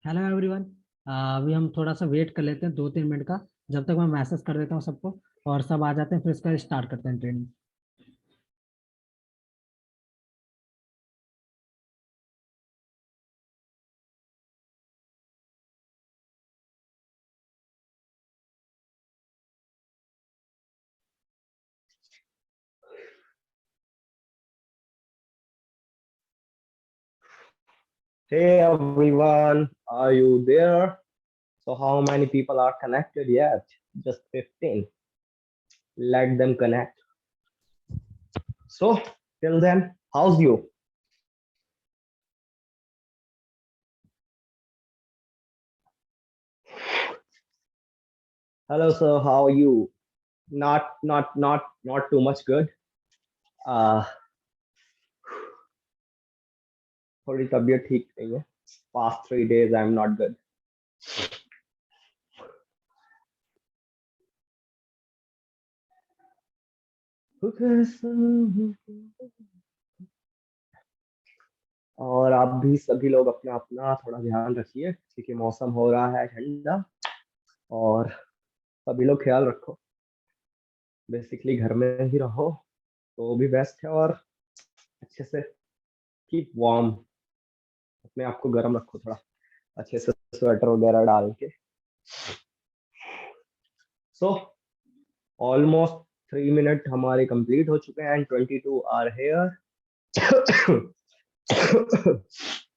Hello everyone. अभी हम थोड़ा सा वेट कर लेते हैं 2-3 मिनट का, जब तक मैं मैसेज कर देता हूँ सबको और सब आ जाते हैं, फिर इसका स्टार्ट करते हैं training. Hey everyone, are you there? So how many people are connected yet? Just 15. Let them connect. So till then, how's you? Hello sir, how are you? Not too much good. Uh थोड़ी तबीयत ठीक नहीं है. Past 3 days I'm not good. और आप भी सभी लोग अपना अपना थोड़ा ध्यान रखिए क्योंकि मौसम हो रहा है ठंडा. और सभी लोग ख्याल रखो. बेसिकली घर में ही रहो तो भी बेस्ट है. और अच्छे से कीप वार्म. अपने आप को गर्म रखो थोड़ा अच्छे से स्वेटर वगैरह डाल के. सो ऑलमोस्ट 3 मिनट हमारे कंप्लीट हो चुके हैं एंड 22 आर हेयर.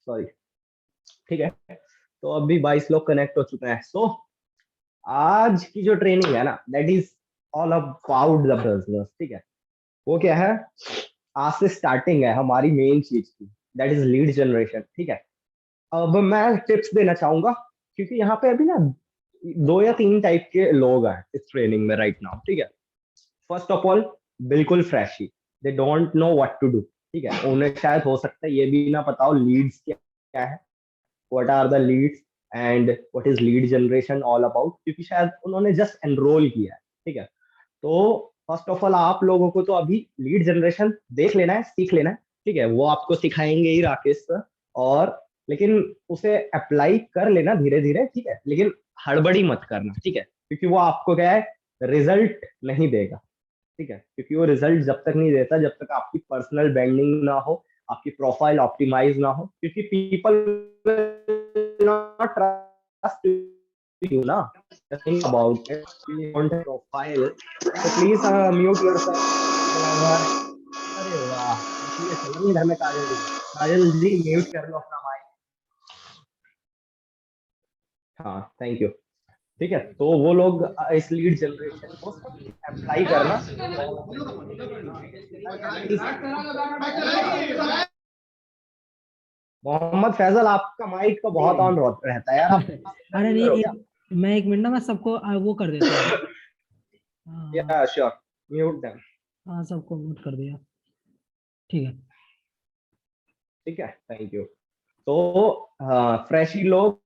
सॉरी. ठीक है. तो अभी 22 लोग कनेक्ट हो चुके हैं. सो आज की जो ट्रेनिंग है ना, that is all about the business. ठीक है. वो क्या है, आज से स्टार्टिंग है हमारी मेन चीज की, दैट इज लीड जनरेशन. ठीक है. अब मैं टिप्स देना चाहूंगा क्योंकि यहाँ पे अभी ना 2 या 3 टाइप के लोग हैं इस ट्रेनिंग में राइट नाउ. ठीक है. फर्स्ट ऑफ ऑल, बिल्कुल फ्रेश ही, they don't know what to do. ठीक है. उन्हें शायद हो सकता है ये भी ना पता हो लीड्स क्या क्या है, what are the leads and what is lead generation all about, क्योंकि शायद उन्होंने जस्ट एनरोल किया है. ठीक है. तो फर्स्ट ऑफ ऑल आप लोगों को तो अभी लीड जनरेशन देख लेना है, सीख लेना है. ठीक है. वो आपको सिखाएंगे ही राकेश सर. और लेकिन उसे अप्लाई कर लेना धीरे धीरे. ठीक है. लेकिन हड़बड़ी मत करना. ठीक है. क्योंकि वो आपको क्या है, रिजल्ट नहीं देगा. ठीक है. क्योंकि वो रिजल्ट जब तक नहीं देता जब तक आपकी पर्सनल ब्रांडिंग ना हो, आपकी प्रोफाइल ऑप्टिमाइज ना हो. क्योंकि पीपल नॉट ट्रस्ट यू ना. Think about it. You want a profile, तो प्लीज म्यूट योरसेल्फ. अरे वाह, इसलिए चल रही है घर में. काजल जी म्यूट कर लो अपना माइक. हाँ, थैंक यू. ठीक है. तो वो लोग इस लीड जनरेशन को अप्लाई करना. मोहम्मद फैजल, आपका माइक तो बहुत ऑन रहता है यार. आप अरे नहीं, हो क्या? मैं 1 मिनट ना, मैं सबको वो कर देता हूँ. हाँ, या श्योर, म्यूट देम. हाँ, सबको म्यूट कर दिया. ठीक है. ठीक है. Thank you. तो फ्रेश ही लोग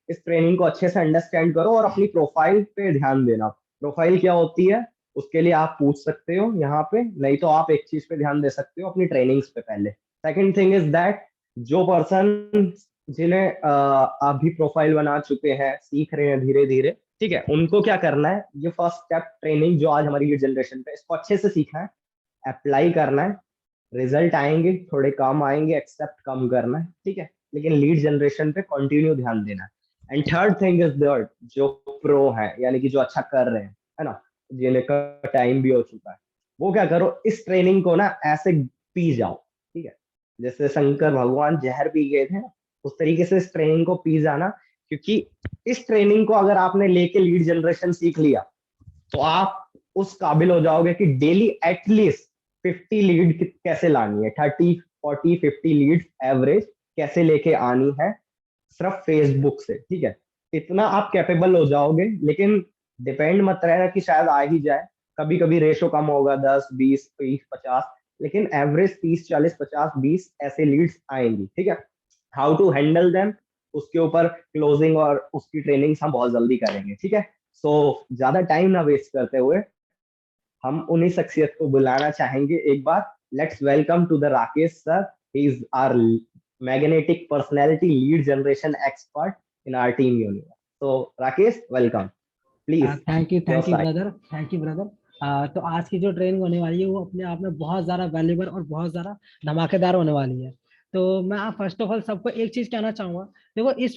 इस ट्रेनिंग को अच्छे से अंडरस्टैंड करो और अपनी प्रोफाइल पे ध्यान देना. प्रोफाइल क्या होती है उसके लिए आप पूछ सकते हो यहाँ पे, नहीं तो आप एक चीज पे ध्यान दे सकते हो अपनी ट्रेनिंग्स पे पहले. सेकंड थिंग इज दैट जो पर्सन जिन्हें अभी प्रोफाइल बना चुके हैं, सीख रहे हैं धीरे धीरे. ठीक है. उनको क्या करना है, ये फर्स्ट स्टेप ट्रेनिंग जो आज हमारी लीड जनरेशन पे, इसको अच्छे से सीखना है, अप्लाई करना है. रिजल्ट आएंगे, थोड़े कम आएंगे, एक्सेप्ट कम करना है. ठीक है. लेकिन लीड जनरेशन पे कंटिन्यू ध्यान देना है. And third thing is that जो प्रो है, यानी कि जो अच्छा कर रहे हैं, है ना, जिन्हें का टाइम भी हो चुका है, वो क्या करो, इस ट्रेनिंग को ना ऐसे पी जाओ. ठीक है. जैसे शंकर भगवान जहर पी गए थे, उस तरीके से इस ट्रेनिंग को पी जाना. क्योंकि इस ट्रेनिंग को अगर आपने लेके लीड जनरेशन सीख लिया तो आप उस काबिल हो जाओगे कि डेली एटलीस्ट 50 लीड कैसे लानी है, 30, 40, 50 लीड एवरेज कैसे लेके आनी है सिर्फ फेसबुक से. ठीक है. इतना आप कैपेबल हो जाओगे. लेकिन डिपेंड मत रहना कि शायद आ ही जाए. कभी कभी रेशो कम होगा, 10, 20, 30, 50, लेकिन एवरेज 30, 40, 50, 20 ऐसे लीड्स आएंगी. ठीक है. हाउ टू हैंडल देम, उसके ऊपर क्लोजिंग और उसकी ट्रेनिंग हम बहुत जल्दी करेंगे. ठीक है. सो ज्यादा टाइम ना वेस्ट करते हुए हम उन्हीं शख्सियत को बुलाना चाहेंगे एक बार. Let's welcome to the Rakesh sir. He is our magnetic personality lead generation expert. in our team unit. So Rakesh, welcome. Please, thank your you side. Brother, thank you brother. तो आज की जो ट्रेनिंग होने वाली है वो अपने आप में बहुत ज़्यादा वैल्यूबल और बहुत ज़्यादा धमाकेदार होने वाली है। तो मैं फर्स्ट ऑफ ऑल सबको एक चीज़ कहना चाहूँगा। देखो इस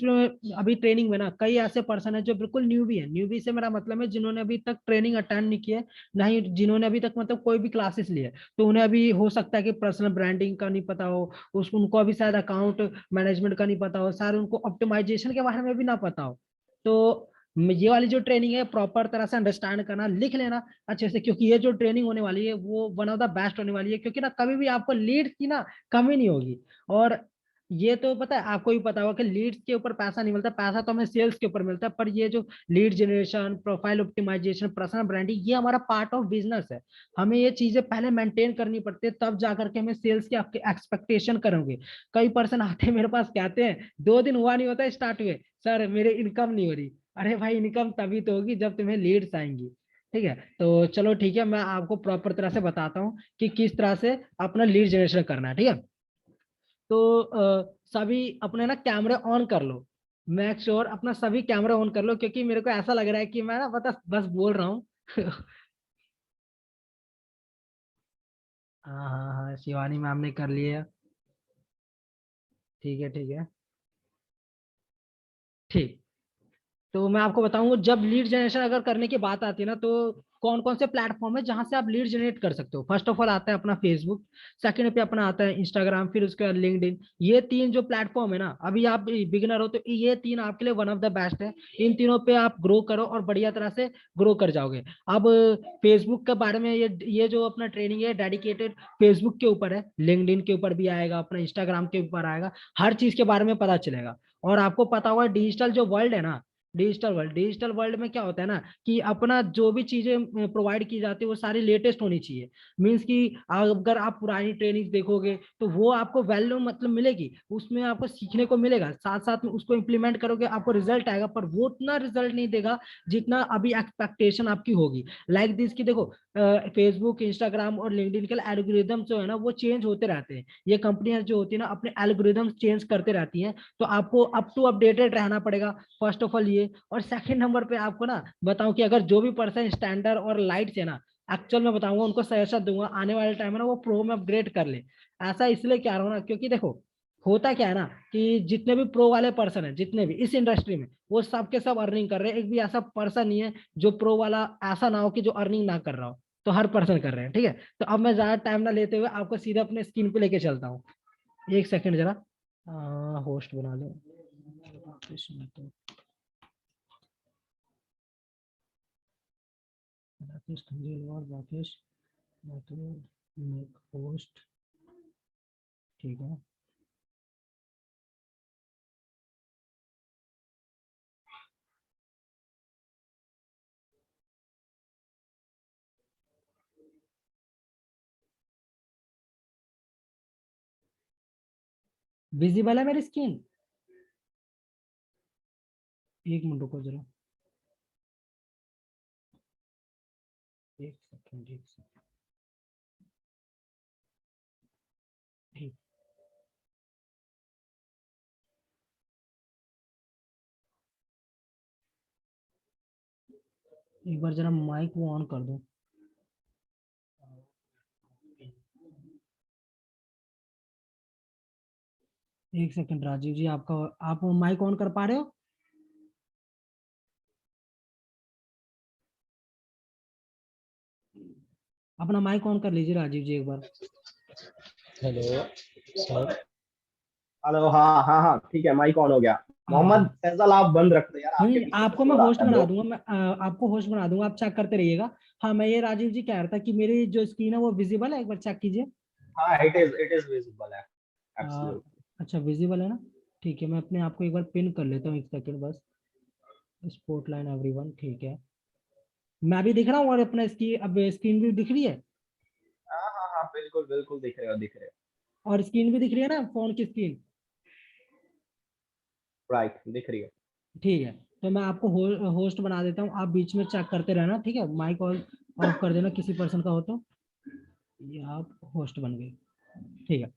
अभी ट्रेनिंग में ना कई ऐसे पर्सन है जो बिल्कुल न्यूबी है। न्यूबी से मेरा मतलब है जिन्होंने अभी तक ट्रेनिंग अटेंड नहीं की है, ना ही जिन्होंने अभी तक मतलब कोई भी क्लासेस लिए। तो उन्हें अभी हो सकता है कि पर्सनल ब्रांडिंग का नहीं पता हो, उनको अभी शायद अकाउंट मैनेजमेंट का नहीं पता हो, शायद उनको ऑप्टिमाइजेशन के बारे में भी ना पता हो। तो ये वाली जो ट्रेनिंग है प्रॉपर तरह से अंडरस्टैंड करना, लिख लेना अच्छे से, क्योंकि ये जो ट्रेनिंग होने वाली है वो वन ऑफ द बेस्ट होने वाली है। क्योंकि ना कभी भी आपको लीड्स की ना कमी नहीं होगी। और ये तो पता है, आपको भी पता होगा कि लीड्स के ऊपर पैसा नहीं मिलता, पैसा तो हमें सेल्स के ऊपर मिलता है। पर ये जो lead generation, profile optimisation, personal branding, ये हमारा पार्ट ऑफ बिजनेस है। हमें ये चीजें पहले मेंटेन करनी पड़ती है, तब जाकर के हमें सेल्स की आपके एक्सपेक्टेशन करोगे। कई पर्सन आते हैं मेरे पास, कहते हैं 2 दिन हुआ नहीं होता स्टार्ट हुए, सर मेरे इनकम नहीं हो रही। अरे भाई इनकम तभी तो होगी जब तुम्हें लीड्स आएंगी। ठीक है, तो चलो ठीक है, मैं आपको प्रॉपर तरह से बताता हूँ कि किस तरह से अपना लीड जनरेशन करना है। ठीक है, तो सभी अपने ना कैमरे ऑन कर लो। मेक श्योर अपना सभी कैमरे ऑन कर लो, क्योंकि मेरे को ऐसा लग रहा है कि मैं ना बस बस बोल रहा हूँ। हाँ हाँ हाँ, शिवानी मैम ने कर लिया। ठीक है ठीक है, ठीक। तो मैं आपको बताऊंगा, जब लीड जनरेशन अगर करने की बात आती है ना, तो कौन कौन से प्लेटफॉर्म है जहां से आप लीड जनरेट कर सकते हो। फर्स्ट ऑफ ऑल आता है अपना फेसबुक, सेकंड पे अपना आता है इंस्टाग्राम, फिर उसके बाद लिंक्डइन। ये तीन जो प्लेटफॉर्म है ना, अभी आप बिगिनर हो तो ये तीन आपके लिए वन ऑफ द बेस्ट है। इन तीनों पे आप ग्रो करो और बढ़िया तरह से ग्रो कर जाओगे। अब फेसबुक के बारे में, ये जो अपना ट्रेनिंग है डेडिकेटेड फेसबुक के ऊपर है, लिंक्डइन के ऊपर भी आएगा, अपना इंस्टाग्राम के ऊपर आएगा, हर चीज के बारे में पता चलेगा। और आपको पता होगा डिजिटल जो वर्ल्ड है ना, डिजिटल वर्ल्ड में क्या होता है ना, कि अपना जो भी चीजें प्रोवाइड की जाती है वो सारी लेटेस्ट होनी चाहिए। मींस कि अगर आप पुरानी ट्रेनिंग देखोगे तो वो आपको वैल्यू मतलब मिलेगी, उसमें आपको सीखने को मिलेगा, साथ साथ में उसको इम्प्लीमेंट करोगे आपको रिजल्ट आएगा, पर वो उतना रिजल्ट नहीं देगा जितना अभी एक्सपेक्टेशन आपकी होगी। लाइक दिस कि देखो, फेसबुक, इंस्टाग्राम और लिंक्डइन के एल्गोरिदम जो है ना वो चेंज होते रहते हैं। ये कंपनियां जो होती है ना अपने एल्गोरिदम चेंज करते रहती हैं। तो आपको अप टू अपडेटेड रहना पड़ेगा, फर्स्ट ऑफ ऑल ये। और सेकंड नंबर पे आपको ना बताऊं कि अगर जो भी पर्सन स्टैंडर्ड और लाइट से ना, एक्चुअल में बताऊंगा उनको सजेशन दूंगा आने वाले टाइम में ना वो प्रो में अपग्रेड कर ले। ऐसा इसलिए कह रहा हूँ ना, क्योंकि देखो होता क्या है ना, कि जितने भी प्रो वाले पर्सन है, जितने भी इस इंडस्ट्री में, वो सब के सब अर्निंग कर रहे हैं। एक भी ऐसा पर्सन नहीं है जो प्रो वाला ऐसा ना हो कि जो अर्निंग ना कर रहा हो। तो हर पर्सन कर रहे हैं। ठीक है, तो अब मैं ज्यादा टाइम ना लेते हुए आपको सीधा अपने स्क्रीन पे लेके चलता हूँ। एक सेकंड जरा, होस्ट बना लो। Rakesh Khandelwal, Rakesh Rathore, make host. ठीक है, विजिबल है मेरी स्क्रीन? एक मिनट रुको जरा, एक सेकंड एक सेकंड। ठीक, एक बार जरा माइक को ऑन कर दो। एक सेकंड राजीव जी, आपका आप माइक ऑन कर पा रहे हो? अपना माइक ऑन कर लीजिए राजीव जी एक बार। Hello sir. हेलो, हाँ हाँ हाँ, ठीक है, माइक ऑन हो गया। मोहम्मद हाँ, फैजल, आप बंद रख दो यार, आपके पीछे से आपको मैं शोर होस्ट आता है बना ब्रो। दूंगा, मैं आपको होस्ट बना दूंगा, आप चेक करते रहिएगा। हाँ, मैं ये राजीव जी कह रहा था कि मेरी जो स्क्रीन है वो विजिबल है, एक बार चेक कीजिए। हाँ, इट इज विजिबल है, आ, एब्सोल्युटली। अच्छा विजिबल है ना? ठीक है, मैं अपने आप को एक बार पिन कर लेता हूँ, एक सेकंड बस। स्पोर्ट लाइन एवरीवन, ठीक है। मैं भी दिख रहा हूँ और अपना अब स्क्रीन भी दिख रही है, हाँ हाँ हाँ, बिल्कुल बिल्कुल, दिख रहे हो दिख रहे और स्क्रीन भी दिख रही है ना, फोन की स्क्रीन। हो, राइट, दिख रही है। ठीक है, तो मैं आपको होस्ट बना देता हूँ, आप बीच में चेक करते रहना। ठीक है, माइक ऑफ कर देना किसी पर्सन का हो तो। ये आप होस्ट बन गए। ठीक है,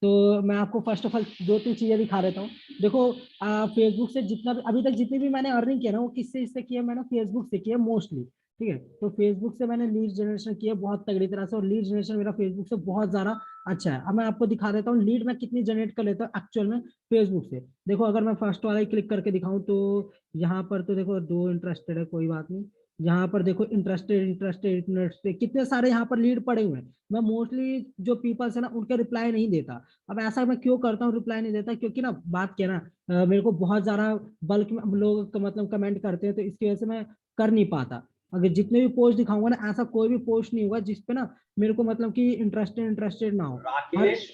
तो मैं आपको फर्स्ट ऑफ ऑल 2-3 चीजें दिखा देता हूँ। देखो फेसबुक से जितना भी अभी तक जितनी भी मैंने अर्निंग किया ना वो किससे इससे किया, मैंने फेसबुक से किया मोस्टली। ठीक है, तो फेसबुक से मैंने लीड जनरेशन किया बहुत तगड़ी तरह से, और लीड जनरेशन मेरा फेसबुक से बहुत ज्यादा अच्छा है। अब मैं आपको दिखा देता हूँ लीड मैं कितनी जनरेट कर लेता हूँ एक्चुअल में फेसबुक से। देखो अगर मैं फर्स्ट वाला क्लिक करके दिखाऊं तो यहाँ पर तो देखो 2 इंटरेस्टेड है, कोई बात नहीं। यहाँ पर देखो इंटरेस्टेड इंटरेस्टेड इंटरेस्टेड कितने सारे यहाँ पर लीड पड़े हुए हैं। मैं मोस्टली जो पीपल्स है ना उनके रिप्लाई नहीं देता। अब ऐसा मैं क्यों करता हूँ रिप्लाई नहीं देता, क्योंकि ना बात क्या ना मेरे को बहुत ज्यादा बल्क में लोग मतलब कमेंट करते हैं, तो इसकी वजह से मैं कर नहीं पाता। अगर जितने भी पोस्ट दिखाऊंगा ना ऐसा कोई भी पोस्ट नहीं होगा जिसपे ना मेरे को मतलब कि इंटरेस्टेड इंटरेस्टेड ना हो। हर राकेश,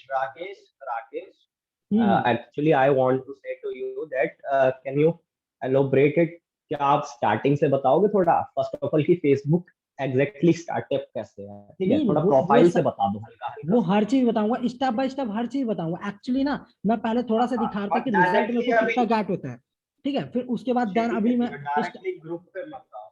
हम्म actually I want to say to you that can you elaborate it? क्या आप स्टार्टिंग से बताओगे थोड़ा, फर्स्ट ऑफ ऑल कि फेसबुक एग्जैक्टली स्टार्टअप कैसे है, ठीक है, नहीं नहीं थोड़ा वो प्रोफाइल से बता दो हल्का हल्का वो सा। हर चीज बताऊंगा, स्टेप बाय स्टेप हर चीज बताऊंगा एक्चुअली ना। मैं पहले थोड़ा सा दिखा रहा था बट कि रिजल्ट मेरे डायरेक्टली को अभी, कितना गैट होता है। ठीक है, फिर उसके बाद देन ठीक है अभी मैं ठीक है, डायरेक्टली ग्रुप पे मत आओ।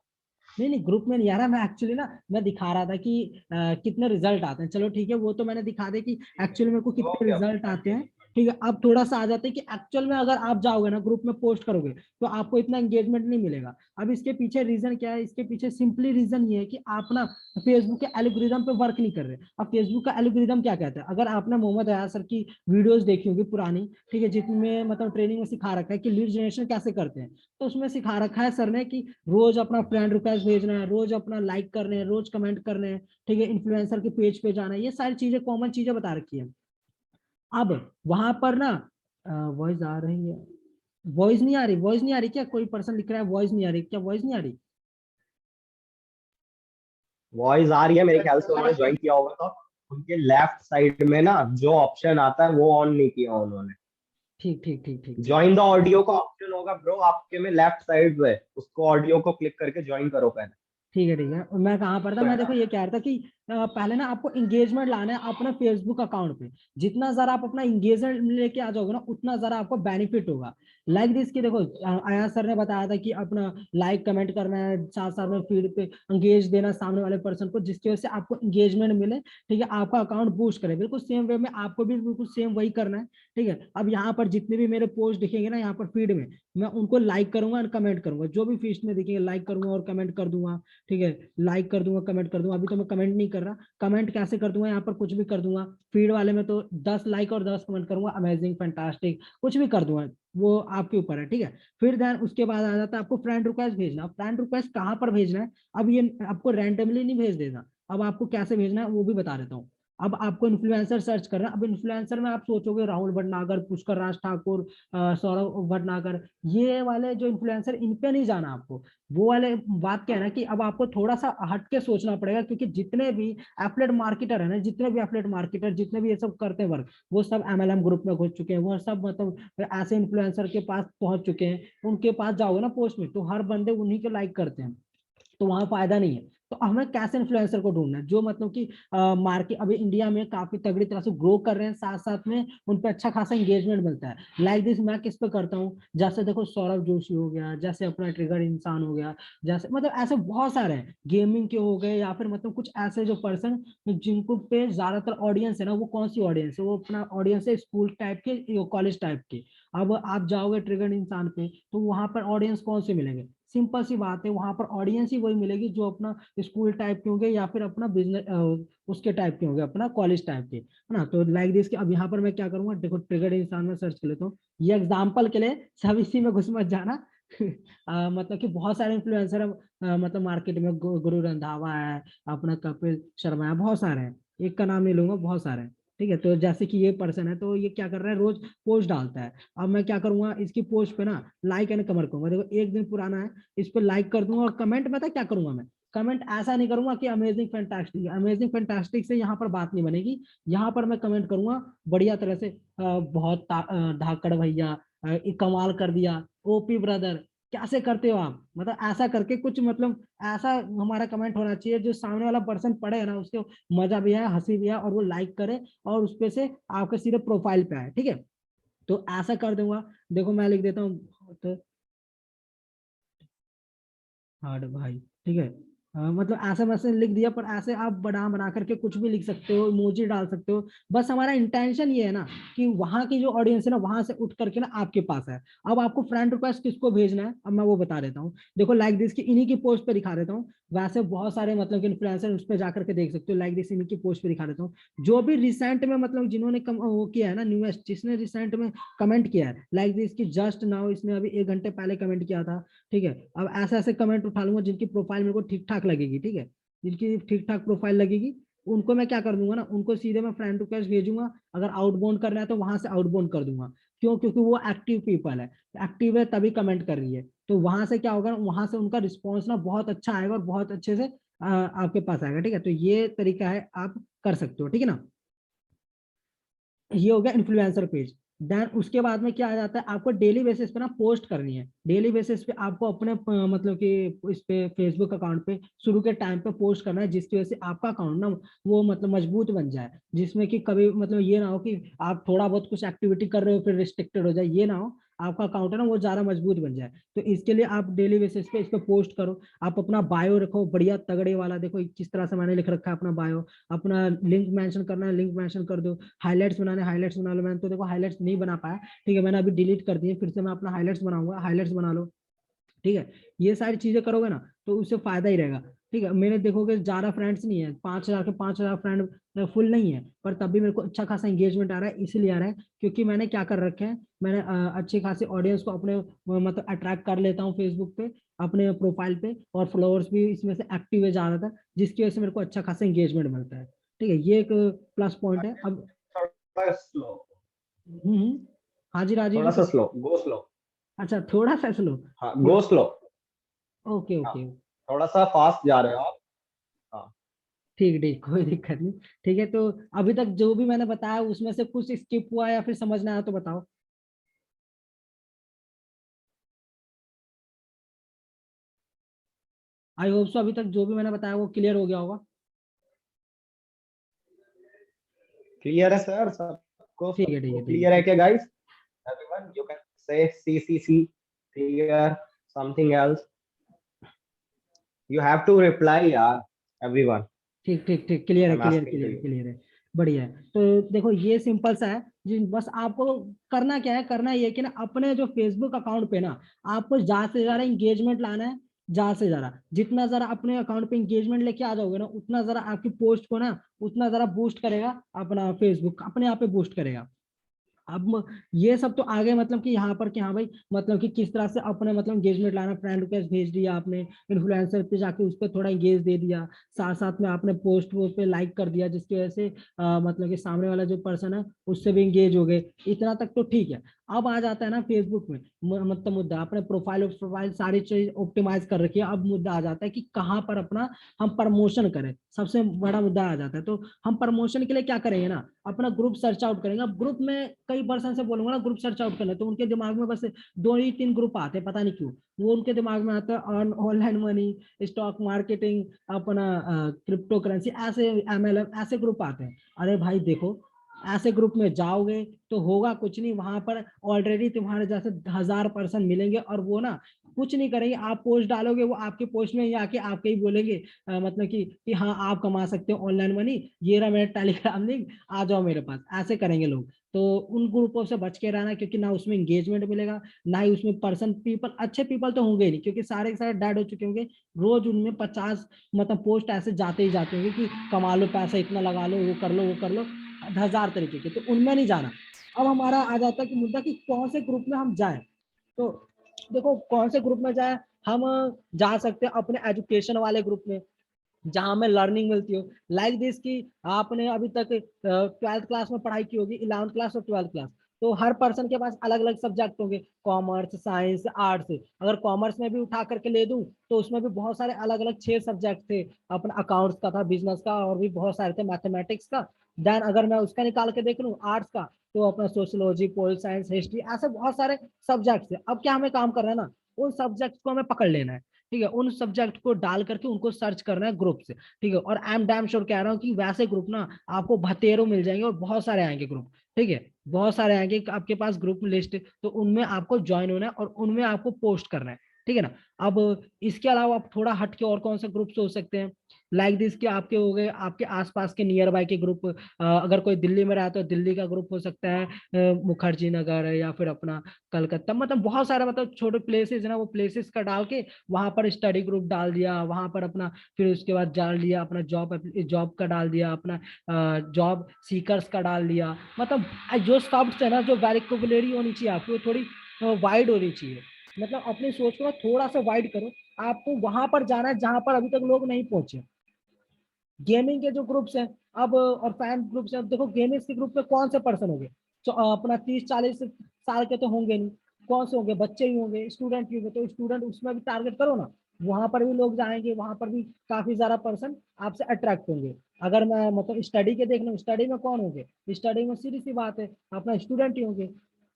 नहीं नहीं ग्रुप में नहीं आ रहा मैं एक्चुअली ना। मैं दिखा रहा था कि कितने रिजल्ट आते हैं, चलो ठीक है वो तो मैंने दिखा दे कि एक्चुअली मेरे को कितने ओके ओके, रिजल्ट आते हैं। कंटिन्यू। ठीक है, अब थोड़ा सा आ जाते हैं कि एक्चुअल में अगर आप जाओगे ना ग्रुप में पोस्ट करोगे तो आपको इतना एंगेजमेंट नहीं मिलेगा। अब इसके पीछे रीजन क्या है, इसके पीछे सिंपली रीजन ये है कि आप ना फेसबुक के एल्गोरिदम पे वर्क नहीं कर रहे। अब फेसबुक का एल्गोरिदम क्या कहता है, अगर आपने मोहम्मद अयाज सर की वीडियोस देखी होगी पुरानी, ठीक है, जिसमें मतलब ट्रेनिंग में सिखा रखा है कि लीड जनरेशन कैसे करते हैं, तो उसमें सिखा रखा है सर ने कि रोज अपना फ्रेंड रिक्वेस्ट भेजना है, रोज अपना लाइक करने हैं, रोज कमेंट करने हैं, ठीक है, इन्फ्लुएंसर के पेज पे जाना है, ये सारी चीजें कॉमन चीजें बता रखी है। अब वहां पर ना वॉइस आ रही है, वॉइस नहीं आ रही, वॉइस नहीं आ रही क्या, कोई पर्सन लिख रहा है वॉइस नहीं आ रही, क्या वॉइस नहीं आ रही? वॉइस आ रही है, मेरे ख्याल से उन्होंने ज्वाइन किया होगा तो उनके लेफ्ट साइड में ना जो ऑप्शन आता है वो ऑन नहीं किया उन्होंने। ठीक ठीक ठीक ठीक ठीक। ज्वाइन द ऑडियो का ऑप्शन होगा ब्रो आपके में लेफ्ट साइड पे, उसको ऑडियो को क्लिक करके ज्वाइन करो पहले। ठीक है ठीक है, और मैं कहाँ पर था, मैं देखो ये कह रहा था कि पहले ना आपको इंगेजमेंट लाना है अपना फेसबुक अकाउंट पे। जितना ज्यादा आप अपना इंगेजमेंट लेके आ जाओगे ना उतना ज्यादा आपको बेनिफिट होगा। लाइक दिस की देखो आया सर ने बताया था कि अपना लाइक कमेंट करना है, साथ साथ में फीड पे इंगेज देना सामने वाले पर्सन को, जिसकी वजह से आपको इंगेजमेंट मिले, ठीक है, आपका अकाउंट बूस्ट करे। बिल्कुल सेम वे में आपको भी बिल्कुल सेम वही करना है। ठीक है, अब यहाँ पर जितने भी मेरे पोस्ट दिखेंगे ना यहाँ पर फीड में, मैं उनको लाइक करूंगा और कमेंट करूंगा, जो भी फीड में दिखेंगे लाइक करूंगा और कमेंट कर दूंगा। ठीक है, लाइक कर दूंगा कमेंट कर दूंगा, अभी तो मैं कमेंट नहीं कर रहा, कमेंट कैसे कर दूंगा यहाँ पर कुछ भी कर दूंगा। फीड वाले में तो 10 लाइक और 10 कमेंट करूंगा, अमेजिंग फैंटास्टिक कुछ भी कर दूंगा, वो आपके ऊपर है। ठीक है, फिर देन उसके बाद आ जाता है आपको फ्रेंड रिक्वेस्ट भेजना। फ्रेंड रिक्वेस्ट कहाँ पर भेजना है, अब ये आपको रैंडमली नहीं भेज देना, अब आपको कैसे भेजना है वो भी बता देता हूँ। अब आपको इन्फ्लुएंसर सर्च करना, अब इन्फ्लुएंसर में आप सोचोगे राहुल भटनागर, पुष्कर राज ठाकुर, सौरभ भटनागर, ये वाले जो इन्फ्लुएंसर इन पे नहीं जाना आपको। वो वाले बात क्या है ना कि अब आपको थोड़ा सा हट के सोचना पड़ेगा, क्योंकि जितने भी एफलेट मार्केटर है ना, जितने भी एफलेट मार्केटर जितने भी ये सब करते हैं वर्क, वो सब एमएलएम ग्रुप में घुस चुके हैं, वो सब मतलब ऐसे इन्फ्लुएंसर के पास पहुंच चुके हैं। उनके पास जाओगे ना पोस्ट में तो हर बंदे उन्हीं के लाइक करते हैं, तो वहां फायदा नहीं है। तो हमें कैसे इन्फ्लुएंसर को ढूंढना है जो मतलब कि मार्केट अभी इंडिया में काफी तगड़ी तरह से ग्रो कर रहे हैं, साथ साथ में उन पे अच्छा खासा एंगेजमेंट मिलता है। लाइक दिस मैं किस पे करता हूँ, जैसे देखो सौरभ जोशी हो गया, जैसे अपना ट्रिगर इंसान हो गया, जैसे मतलब ऐसे बहुत सारे हैं, गेमिंग के हो गए, या फिर मतलब कुछ ऐसे जो पर्सन जिनको पे ज्यादातर ऑडियंस है ना, वो कौन सी ऑडियंस है, वो अपना ऑडियंस है स्कूल टाइप के, कॉलेज टाइप के। अब आप जाओगे ट्रिगर इंसान पे तो वहां पर ऑडियंस कौन से मिलेंगे, सिंपल सी बात है, वहां पर ऑडियंस ही वही मिलेगी जो अपना स्कूल टाइप के होंगे या फिर अपना बिजनेस उसके टाइप के होंगे, अपना कॉलेज टाइप के, है ना। तो लाइक दिस के अब यहाँ पर मैं क्या करूंगा, देखो ट्रिगर्ड इंसान में सर्च कर लेता हूँ, ये एग्जाम्पल के लिए, सब इसी में घुस मत जाना। मतलब कि बहुत सारे इन्फ्लुएंसर है, मतलब मार्केट में गुरु रंधावा है, अपना कपिल शर्मा है, बहुत सारे हैं, एक का नाम नहीं लूंगा, बहुत सारे हैं। ठीक है, तो जैसे कि ये पर्सन है तो ये क्या कर रहा है, रोज पोस्ट डालता है। अब मैं क्या करूंगा, इसकी पोस्ट पे ना लाइक एंड कमेंट करूंगा, देखो एक दिन पुराना है, इस पे लाइक कर दूंगा, और कमेंट में क्या करूंगा मैं, कमेंट ऐसा नहीं करूंगा कि अमेजिंग फैंटास्टिक, अमेजिंग फैंटास्टिक से यहाँ पर बात नहीं बनेगी। यहाँ पर मैं कमेंट करूंगा बढ़िया तरह से, बहुत धाकड़ भैया, कमाल कर दिया, ओपी ब्रदर, कैसे करते हो आप, मतलब ऐसा करके कुछ मतलब ऐसा हमारा कमेंट होना चाहिए जो सामने वाला पर्सन पढ़े ना उसके मजा भी है, हंसी भी है, और वो लाइक करे, और उस पे से आपके सीधे प्रोफाइल पे आए। ठीक है, तो ऐसा कर दूंगा। देखो मैं लिख देता हूँ तो हार्ड भाई, ठीक है, मतलब ऐसे मैसेज लिख दिया, पर ऐसे आप बना बना करके कुछ भी लिख सकते हो, इमोजी डाल सकते हो। बस हमारा इंटेंशन ये है ना कि वहां की जो ऑडियंस है ना, वहां से उठ करके ना आपके पास है। अब आपको फ्रेंड रिक्वेस्ट किसको भेजना है, अब मैं वो बता देता हूँ। देखो लाइक दिस की इन्हीं की पोस्ट पे दिखा देता हूँ। वैसे बहुत सारे मतलब कि इन्फ्लुएंसर उस पर जाकर के देख सकते हो, लाइक दिस इन्हीं की पोस्ट पे दिखा देता हूँ। जो भी रिसेंट में मतलब जिन्होंने वो किया है ना, न्यूएस्ट जिसने रिसेंट में कमेंट किया है लाइक दिस की, जस्ट नाउ इसने अभी 1 घंटे पहले कमेंट किया था। ठीक है, अब ऐसे ऐसे कमेंट उठा लूंगा जिनकी प्रोफाइल मेरे को ठीक ठाक लगेगी। ठीक है, जिनकी ठीक ठाक प्रोफाइल लगेगी, उनको मैं क्या कर दूंगा ना, उनको सीधे मैं फ्रेंड रिक्वेस्ट भेजूंगा। अगर आउटबाउंड करना है तो वहां से आउटबाउंड कर दूंगा। क्यों? क्योंकि वो एक्टिव पीपल है, एक्टिव है तभी कमेंट कर रही है। तो वहां से क्या होगा ना, वहां से उनका रिस्पॉन्स ना बहुत अच्छा आएगा और बहुत अच्छे से आपके पास आएगा। ठीक है, तो ये तरीका है, आप कर सकते हो। ठीक है ना, ये हो गया इन्फ्लुएंसर पेज। देन उसके बाद में क्या आ जाता है, आपको डेली बेसिस पे ना पोस्ट करनी है। डेली बेसिस पे आपको अपने मतलब कि इस पे फेसबुक अकाउंट पे शुरू के टाइम पे पोस्ट करना है, जिसकी वजह से आपका अकाउंट ना वो मतलब मजबूत बन जाए। जिसमें कि कभी मतलब ये ना हो कि आप थोड़ा बहुत कुछ एक्टिविटी कर रहे हो फिर रिस्ट्रिक्टेड हो जाए, ये ना हो। आपका अकाउंट है ना वो ज्यादा मजबूत बन जाए। तो इसके लिए आप डेली बेसिस पे इस पे पोस्ट करो। आप अपना बायो रखो बढ़िया तगड़े वाला, देखो किस तरह से मैंने लिख रखा है अपना बायो। अपना लिंक मेंशन करना है, लिंक मेंशन कर दो। हाइलाइट्स बनाने, हाइलाइट्स बना लो। मैंने तो देखो हाइलाइट्स नहीं बना पाया, ठीक है, मैंने अभी डिलीट कर दिए, फिर से मैं अपना हाइलाइट्स बनाऊंगा, हाइलाइट्स बना लो। ठीक है, ये सारी चीजें करोगे ना तो उससे फायदा ही रहेगा। ठीक है, मेरे देखोगे ज्यादा फ्रेंड्स नहीं है, 5,000 के 5,000 फ्रेंड फुल नहीं है, पर तब भी मेरे को अच्छा खासा एंगेजमेंट आ रहा है। इसलिए आ रहा है क्योंकि मैंने क्या कर रखे हैं, मैंने अच्छी खासी ऑडियंस को अपने मतलब अट्रैक्ट कर लेता हूँ फेसबुक पे, अपने प्रोफाइल पे, और फॉलोअर्स भी इसमें से एक्टिव है ज्यादातर, जिसकी वजह से मेरे को अच्छा खासा एंगेजमेंट मिलता है। ठीक है, ये एक प्लस पॉइंट है। अब थोड़ा स्लो, हाँ जी राजीव थोड़ा जी सा कुछ। Slow, go slow. अच्छा, थोड़ा सा स्लो। हाँ, थोड़ा। Go slow. ओके हाँ, ओके। थोड़ा सा फास्ट जा रहे हो आप। हाँ। ठीक ठीक, कोई दिक्कत नहीं। ठीक है, तो अभी तक जो भी मैंने बताया उसमें से कुछ स्किप हुआ या फिर समझ ना आया तो बताओ। आई होप सो अभी तक जो भी मैंने बताया वो क्लियर हो गया होगा। क्लियर है सर, सबको ठीक है ठीक सबको है ठीक है क्लियर है ठीक। क्या guys? Everyone you can say see see see clear, something else, you have to reply यार, एवरीवन। ठीक ठीक ठीक, क्लियर आई है am clear asking to clear है यू। क्लियर है। बढ़िया है। तो देखो ये सिंपल सा है जी, बस आपको करना क्या है, करना ये है कि ना अपने जो फेसबुक अकाउंट पे ना आपको ज्यादा से ज्यादा इंगेजमेंट लाना है। ज्यादा से ज्यादा जितना जरा अपने अकाउंट पे इंगेजमेंट लेके आ जाओगे ना, उतना जरा आपकी पोस्ट को ना उतना जरा बूस्ट करेगा, अपना फेसबुक अपने आप पे बूस्ट करेगा। अब ये सब तो आगे मतलब कि यहाँ पर कि हाँ भाई, मतलब कि किस तरह से अपने मतलब एंगेजमेंट लाना, फ्रेंड रिक्वेस्ट भेज दिया आपने, इन्फ्लुएंसर पे जाके उस पर थोड़ा एंगेज दे दिया, साथ साथ में आपने पोस्ट वो पे लाइक कर दिया, जिसकी वजह से मतलब कि सामने वाला जो पर्सन है उससे भी एंगेज हो गए। इतना तक तो ठीक है। अब आ जाता है ना फेसबुक में मतलब मुद्दा, अपने प्रोफाइल प्रोफाइल सारी चीज ऑप्टिमाइज कर रखी है, अब मुद्दा आ जाता है कि कहाँ पर अपना हम प्रमोशन करें, सबसे बड़ा मुद्दा आ जाता है। तो हम प्रमोशन के लिए क्या करेंगे ना, अपना ग्रुप सर्च आउट करेंगे। अब ग्रुप में कई पर्सन से बोलूंगा ना ग्रुप सर्च आउट करना, तो उनके दिमाग में बस 2 ही 3 ग्रुप आते हैं, पता नहीं क्यों। वो उनके दिमाग में आता है ऑनलाइन मनी, स्टॉक मार्केटिंग, अपना क्रिप्टो करेंसी, ऐसे MLM ऐसे ग्रुप आते हैं। अरे भाई देखो, ऐसे ग्रुप में जाओगे तो होगा कुछ नहीं, वहां पर ऑलरेडी तुम्हारे जैसे 1,000 पर्सन मिलेंगे, और वो ना कुछ नहीं करेंगे। आप पोस्ट डालोगे, वो आपके पोस्ट में ही आके आपके ही बोलेंगे मतलब कि हाँ आप कमा सकते हो ऑनलाइन मनी, ये रहा मेरा टेलीग्राम लिंक, आ जाओ मेरे पास। ऐसे करेंगे लोग। तो उन ग्रुपों से बच के रहना, क्योंकि ना उसमें एंगेजमेंट मिलेगा, ना ही उसमें पर्सन पीपल, अच्छे पीपल तो होंगे ही नहीं, क्योंकि सारे के सारे डेड हो चुके होंगे। रोज उनमें 50 मतलब पोस्ट ऐसे जाते ही जाते होंगे कि कमा लो पैसा, इतना लगा लो, वो कर लो वो कर लो, 1,000 तरीके के, तो उनमें नहीं जाना। अब हमारा आ जाता है कि मुद्दा कि कौन से ग्रुप में हम जाए। तो देखो कौन से ग्रुप में जाए, हम जा सकते हैं अपने एजुकेशन वाले ग्रुप में, जहां हमें लर्निंग मिलती हो। लाइक दिस की आपने अभी तक 12th क्लास में पढ़ाई की होगी, 11th क्लास और 12th क्लास, तो हर पर्सन के पास अलग अलग सब्जेक्ट होंगे, कॉमर्स साइंस आर्ट्स। अगर कॉमर्स में भी उठा करके ले दूं तो उसमें भी बहुत सारे अलग अलग 6 सब्जेक्ट थे। अपना अकाउंट्स का था, बिजनेस का, और भी बहुत सारे थे, मैथमेटिक्स का। देन अगर मैं उसका निकाल के देख लूं आर्ट्स का, तो अपना सोशियोलॉजी, पोल साइंस, हिस्ट्री, ऐसे बहुत सारे सब्जेक्ट थे। अब क्या हमें काम करना है ना, उन सब्जेक्ट को हमें पकड़ लेना है। ठीक है, उन सब्जेक्ट को डाल करके उनको सर्च करना है ग्रुप से। ठीक है, और आई एम डैम श्योर कह रहा हूँ कि वैसे ग्रुप ना आपको भतेरों मिल जाएंगे, और बहुत सारे आएंगे ग्रुप। ठीक है, बहुत सारे आएंगे आपके पास ग्रुप लिस्ट, तो उनमें आपको ज्वाइन होना है और उनमें आपको पोस्ट करना है। ठीक है ना। अब इसके अलावा आप थोड़ा हट के और कौन सा ग्रुप सोच सकते हैं, लाइक दिस के आपके हो गए आपके आसपास के नियर बाय के ग्रुप। अगर कोई दिल्ली में रहा तो दिल्ली का ग्रुप हो सकता है, मुखर्जी नगर या फिर अपना कलकत्ता, मतलब बहुत सारा मतलब छोटे प्लेसेस है ना, वो प्लेसेस का डाल के वहां पर स्टडी ग्रुप डाल दिया, वहां पर अपना फिर उसके बाद डाल दिया अपना जॉब का डाल दिया, अपना जॉब सीकर्स का डाल दिया। मतलब जो शब्द है ना, जो वैरिकोबुलरी होनी चाहिए आपकी, वो थोड़ी वाइड होनी चाहिए। मतलब अपनी सोच को थोड़ा सा वाइड करो। आपको वहां पर जाना है जहां पर अभी तक लोग नहीं पहुंचे। गेमिंग के जो ग्रुप्स हैं अब और फैन ग्रुप्स हैं, अब देखो गेमिंग के ग्रुप में कौन से पर्सन होंगे, तो अपना 30-40 साल के तो होंगे नहीं, कौन से होंगे, बच्चे ही होंगे, स्टूडेंट ही होंगे, तो स्टूडेंट उसमें भी टारगेट करो ना। वहां पर भी लोग जाएंगे, वहां पर भी काफी ज्यादा पर्सन आपसे अट्रैक्ट होंगे। अगर मैं मतलब स्टडी के देख लूँ, स्टडी में कौन होंगे, स्टडी में सीधी सी बात है अपना स्टूडेंट ही होंगे।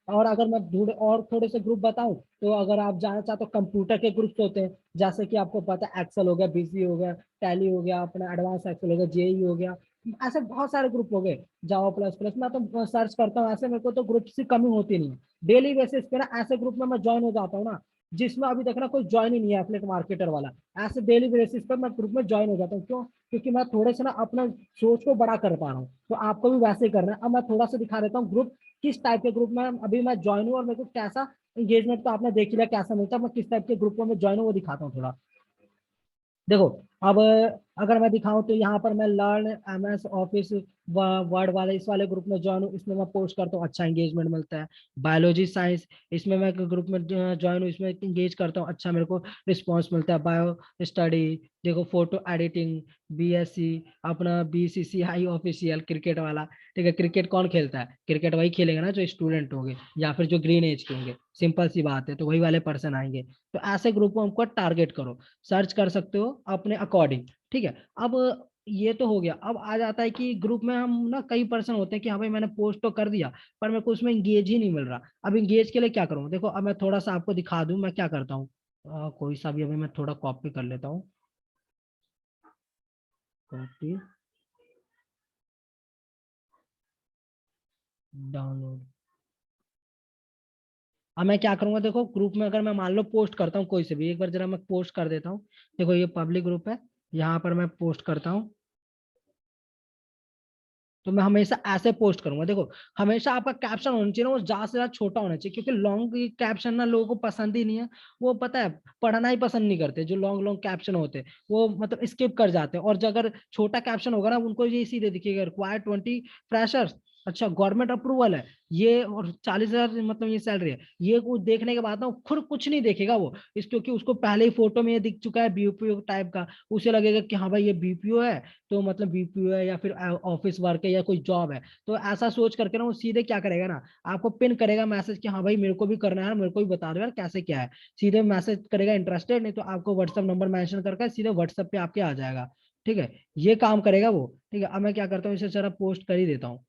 और अगर मैं और थोड़े से ग्रुप बताऊं, तो अगर आप जाना चाहते हो कंप्यूटर के ग्रुप्स होते हैं, जैसे कि आपको पता है एक्सेल हो गया, बीसी हो गया, टैली हो गया, अपना एडवांस एक्सेल हो गया, जेई हो गया, ऐसे बहुत सारे ग्रुप हो गए। जावा प्लस प्लस मैं तो सर्च करता हूँ, ऐसे मेरे को तो ग्रुप की कमी होती नहीं है। डेली बेसिस पे ना ऐसे ग्रुप में मैं ज्वाइन हो जाता हूँ ना, जिसमें अभी तक ना कोई ज्वाइन ही नहीं है एफिलिएट मार्केटर वाला। ऐसे डेली बेसिस पर मैं ग्रुप में ज्वाइन हो जाता हूँ। क्यों? क्योंकि मैं थोड़े से ना अपना सोच को बड़ा कर पा रहा हूँ। तो आपको भी वैसे ही करना है। अब मैं थोड़ा सा दिखा देता हूँ ग्रुप, किस टाइप के ग्रुप में अभी मैं ज्वाइन हूँ और मेरे को कैसा एंगेजमेंट तो आपने देख लिया कैसा मिलता है। मैं किस टाइप के ग्रुपों में ज्वाइन हूँ वो दिखाता हूँ थोड़ा। देखो, अब अगर मैं दिखाऊं तो यहाँ पर मैं लर्न MS ऑफिस वर्ड वाले इस वाले ग्रुप में ज्वाइन हूँ, इसमें मैं पोस्ट करता हूँ, अच्छा एंगेजमेंट मिलता है। बायोलॉजी साइंस, इसमें मैं ग्रुप में ज्वाइन हूँ, इसमें एंगेज करता हूँ, अच्छा मेरे को रिस्पॉन्स मिलता है। बायो स्टडी, देखो फोटो एडिटिंग, BSc, अपना BCCI ऑफिशियल क्रिकेट वाला। ठीक है, क्रिकेट कौन खेलता है, क्रिकेट वही खेलेगा ना जो स्टूडेंट होंगे या फिर जो ग्रीन एज के होंगे, सिंपल सी बात है, तो वही वाले पर्सन आएंगे। तो ऐसे ग्रुप को टारगेट करो, सर्च कर सकते हो अपने अकॉर्डिंग। ठीक है, अब ये तो हो गया। अब आ जाता है कि ग्रुप में हम ना कई पर्सन होते हैं कि हाँ भाई मैंने पोस्ट तो कर दिया, पर मेरे को उसमें इंगेज ही नहीं मिल रहा। अब इंगेज के लिए क्या करूँ, देखो अब मैं थोड़ा सा आपको दिखा दूं मैं क्या करता हूँ। कोई सा भी अभी मैं थोड़ा कॉपी कर लेता हूँ, कॉपी, डाउनलोड। अब मैं क्या करूंगा, देखो ग्रुप में अगर मैं मान लो पोस्ट करता हूँ कोई से भी, एक बार जरा मैं पोस्ट कर देता हूँ। देखो ये पब्लिक ग्रुप है, यहाँ पर मैं पोस्ट करता हूँ। तो मैं हमेशा ऐसे पोस्ट करूंगा। देखो, हमेशा आपका कैप्शन होना चाहिए ना, वो ज्यादा से ज्यादा छोटा होना चाहिए, क्योंकि लॉन्ग कैप्शन ना लोगों को पसंद ही नहीं है। वो पता है पढ़ना ही पसंद नहीं करते, जो लॉन्ग लॉन्ग कैप्शन होते हैं वो मतलब स्किप कर जाते हैं। और जो अगर छोटा कैप्शन होगा ना, उनको ये सीधे दिखेगा, रिक्वायर 20 फ्रेशर्स, अच्छा गवर्नमेंट अप्रूवल है ये, और 40,000 मतलब ये सैलरी है, ये कुछ देखने के बाद ना खुद कुछ नहीं देखेगा वो, इस क्योंकि उसको पहले ही फोटो में ये दिख चुका है BPO टाइप का। उसे लगेगा कि हाँ भाई ये BPO है, तो मतलब BPO है या फिर ऑफिस वर्क है या कोई जॉब है। तो ऐसा सोच करके ना वो सीधे क्या करेगा ना, आपको पिन करेगा मैसेज कि हाँ भाई मेरे को भी करना है, मेरे को भी बता दो यार कैसे क्या है। सीधे मैसेज करेगा इंटरेस्टेड, नहीं तो आपको व्हाट्सएप नंबर मेंशन करके सीधे व्हाट्सएप पे आपके आ जाएगा। ठीक है, ये काम करेगा वो। ठीक है, अब मैं क्या करता हूँ, इसे जरा पोस्ट कर ही देता हूँ।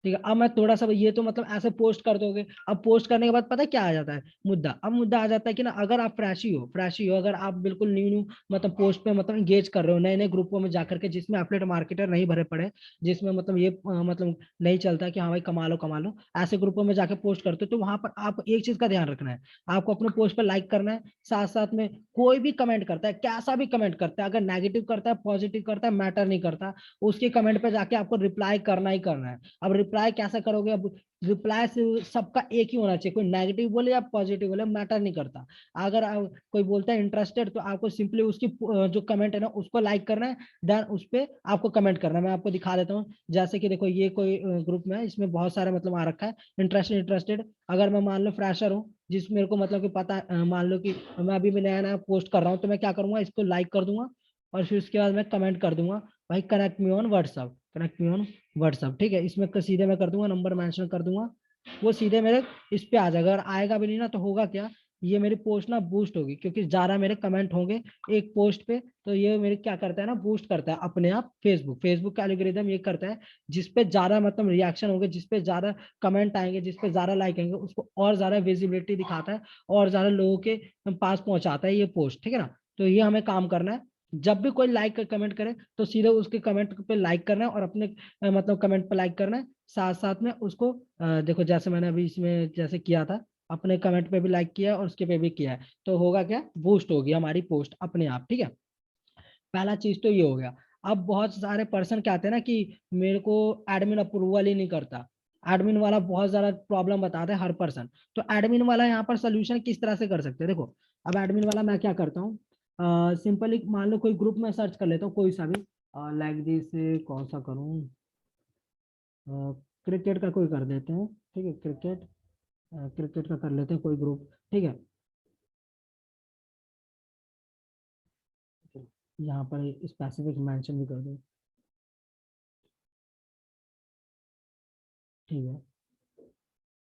ठीक है, अब मैं थोड़ा सा, ये तो मतलब ऐसे पोस्ट कर दोगे। अब पोस्ट करने के बाद पता है क्या आ जाता है मुद्दा, अब मुद्दा आ जाता है कि ना अगर आप फ्रेशी हो, अगर आप बिल्कुल न्यू न्यू मतलब पोस्ट पे मतलब इंगेज कर रहे हो नए नए ग्रुपों में जाकर के, जिसमें एफिलिएट मार्केटर नहीं भरे पड़े, जिसमें मतलब ये मतलब नहीं चलता कि हाँ भाई कमा लो, ऐसे ग्रुपों में जाकर पोस्ट करते हो, तो वहां पर आप एक चीज का ध्यान रखना है, आपको अपने पोस्ट पर लाइक करना है। साथ साथ में कोई भी कमेंट करता है, कैसा भी कमेंट करता है, अगर नेगेटिव करता है पॉजिटिव करता है मैटर नहीं करता, उसके कमेंट पे जाके आपको रिप्लाई करना ही करना है। अब रिप्लाई कैसे करोगे, अब रिप्लाई से सबका एक ही होना चाहिए, कोई नेगेटिव बोले या पॉजिटिव बोले मैटर नहीं करता। अगर कोई बोलता है इंटरेस्टेड, तो आपको सिंपली उसकी जो कमेंट है ना उसको लाइक करना है, देन उस पर आपको कमेंट करना है। मैं आपको दिखा देता हूँ, जैसे कि देखो ये कोई ग्रुप में है, इसमें बहुत सारे मतलब आ रखा है इंटरेस्टेड। अगर मैं मान लो फ्रेशर हूँ, जिस मेरे को मतलब कि पता मान लो कि मैं अभी भी नया नया पोस्ट कर रहा हूँ, तो मैं क्या करूंगा, इसको लाइक कर दूंगा और फिर उसके बाद मैं कमेंट कर दूंगा, भाई connect me on WhatsApp, connect me on WhatsApp. ठीक है, इसमें सीधे मैं कर दूंगा, नंबर मेंशन कर दूंगा, वो सीधे मेरे इस पे आ जाएगा। अगर आएगा भी नहीं ना, तो होगा क्या, ये मेरी पोस्ट ना बूस्ट होगी, क्योंकि ज्यादा मेरे कमेंट होंगे एक पोस्ट पे, तो ये मेरे क्या करता है ना, बूस्ट करता है अपने आप। फेसबुक का एल्गोरिदम ये करता है, जिसपे ज्यादा मतलब रिएक्शन होंगे, जिसपे ज्यादा कमेंट आएंगे, जिसपे ज्यादा लाइक आएंगे, उसको और ज्यादा विजिबिलिटी दिखाता है और ज्यादा लोगों के पास पहुंचाता है ये पोस्ट। ठीक है ना, तो ये हमें काम करना है। जब भी कोई लाइक कमेंट करे, तो सीधे उसके कमेंट पे लाइक करना है और अपने मतलब कमेंट पे लाइक करना है। साथ साथ में उसको देखो जैसे मैंने अभी इसमें जैसे किया था, अपने कमेंट पे भी लाइक किया और उसके पे भी किया है, तो होगा क्या, बूस्ट होगी हमारी पोस्ट अपने आप, ठीक है। पहला चीज तो ये हो गया। अब बहुत सारे पर्सन क्या आते हैं ना कि मेरे को एडमिन अप्रूवल ही नहीं करता, एडमिन वाला बहुत ज्यादा प्रॉब्लम बताता है हर पर्सन। तो एडमिन वाला यहाँ पर सोल्यूशन किस तरह से कर सकते हैं, देखो। अब एडमिन वाला मैं क्या करता हूँ, सिंपली मान लो कोई ग्रुप में सर्च कर लेता हूँ कोई सा भी, लाइक दिस, कौन सा करूँ, क्रिकेट का कोई कर देते हैं, ठीक है, क्रिकेट, क्रिकेट का कर लेते हैं कोई ग्रुप, ठीक है। यहाँ पर स्पेसिफिक मेंशन भी कर दो, ठीक है।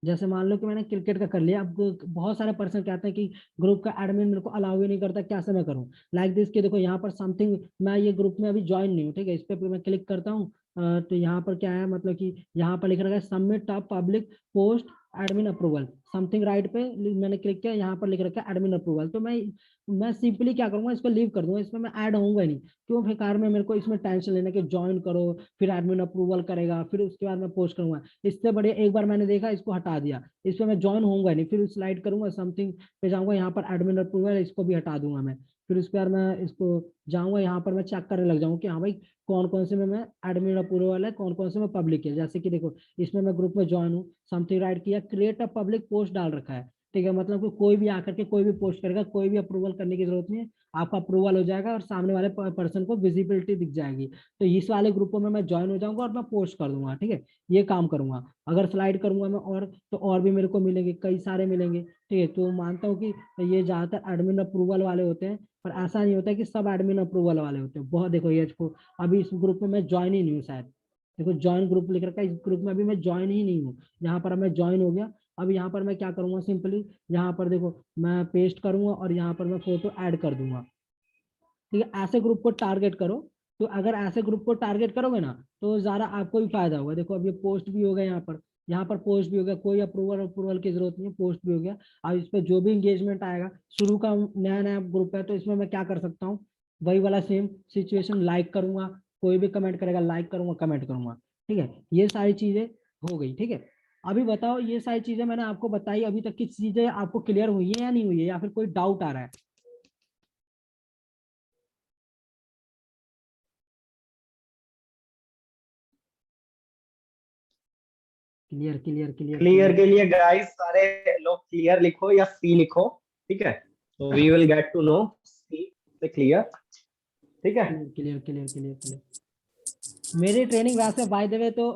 जैसे मान लो कि मैंने क्रिकेट का कर लिया, अब बहुत सारे पर्सन कहते हैं कि ग्रुप का एडमिन मेरे को अलाउ ही नहीं करता, कैसे मैं करूं, लाइक दिस, कि देखो यहाँ पर समथिंग, मैं ये ग्रुप में अभी ज्वाइन नहीं हूँ, ठीक है। इस पे मैं क्लिक करता हूँ, तो यहाँ पर क्या है, मतलब कि यहाँ पर लिख रखा है submit top public post admin approval something, right पे मैंने क्लिक किया, यहाँ पर लिख रखा है एडमिन अप्रूवल। तो मैं सिंपली क्या करूंगा, इसको लीव कर दूंगा, इसमें मैं ऐड होऊंगा ही नहीं। क्यों बेकार में मेरे को इसमें टेंशन लेना कि ज्वाइन करो, फिर एडमिन अप्रूवल करेगा, फिर उसके बाद मैं पोस्ट करूंगा। इससे बड़े एक बार मैंने देखा, इसको हटा दिया, इस पे मैं ज्वाइन होऊंगा नहीं, फिर स्लाइड करूंगा समथिंग पे जाऊंगा, यहाँ पर एडमिन अप्रूवल, इसको भी हटा दूंगा मैं। फिर उसके बाद मैं इसको जाऊंगा, यहाँ पर मैं चेक करने लग जाऊंगा कि हाँ भाई कौन कौन से में मैं एडमिन अप्रूवल है, कौन कौन से में पब्लिक है। जैसे कि देखो इसमें मैं ग्रुप में ज्वाइन हूँ, समथिंग राइट किया, क्रिएट अ पब्लिक पोस्ट डाल रखा है, ठीक है। मतलब कि कोई भी आकर के कोई भी पोस्ट करेगा, कोई भी अप्रूवल करने की जरूरत नहीं है, आपका अप्रूवल हो जाएगा और सामने वाले पर्सन को विजिबिलिटी दिख जाएगी। तो इस वाले ग्रुपों में मैं ज्वाइन हो जाऊंगा और मैं पोस्ट कर दूंगा, ठीक है। ये काम करूंगा। अगर स्लाइड करूंगा मैं और, तो और भी मेरे को मिलेंगे, कई सारे मिलेंगे, ठीक है। तो मानता हूँ कि ये ज्यादातर एडमिन अप्रूवल वाले होते हैं, पर ऐसा नहीं होता है कि सब एडमिन अप्रूवल वाले होते हैं, बहुत। देखो ये देखो, अभी इस ग्रुप में मैं ज्वाइन ही नहीं हूँ शायद, देखो ज्वाइन ग्रुप लिख रखा है, इस ग्रुप में अभी मैं ज्वाइन ही नहीं हूँ। यहाँ पर मैं ज्वाइन हो गया। अब यहाँ पर मैं क्या करूंगा, सिंपली यहाँ पर देखो मैं पेस्ट करूंगा और यहाँ पर मैं फोटो ऐड कर दूंगा, ठीक है। ऐसे ग्रुप को टारगेट करो। तो अगर ऐसे ग्रुप को टारगेट करोगे ना, तो ज्यादा आपको भी फायदा होगा। देखो अब ये पोस्ट भी हो गया, यहाँ पर पोस्ट भी हो गया, कोई अप्रूवल अप्रूवल की जरूरत नहीं है, पोस्ट भी हो गया। अब इस पे जो भी इंगेजमेंट आएगा, शुरू का नया नया ग्रुप है, तो इसमें मैं क्या कर सकता हूँ, वही वाला सेम सिचुएशन, लाइक करूंगा, कोई भी कमेंट करेगा लाइक करूंगा, कमेंट करूंगा, ठीक है। ये सारी चीजें हो गई, ठीक है। अभी बताओ, ये सारी चीजें मैंने आपको बताई, अभी तक की चीजें आपको क्लियर हुई है या नहीं हुई है, या फिर कोई डाउट आ रहा है? Clear clear clear clear clear के लिए गाइस सारे लोग क्लियर लिखो या सी लिखो, ठीक है। तो we will get to know see से क्लियर, ठीक है। Clear clear clear clear clear. मेरी ट्रेनिंग वैसे बाय द वे तो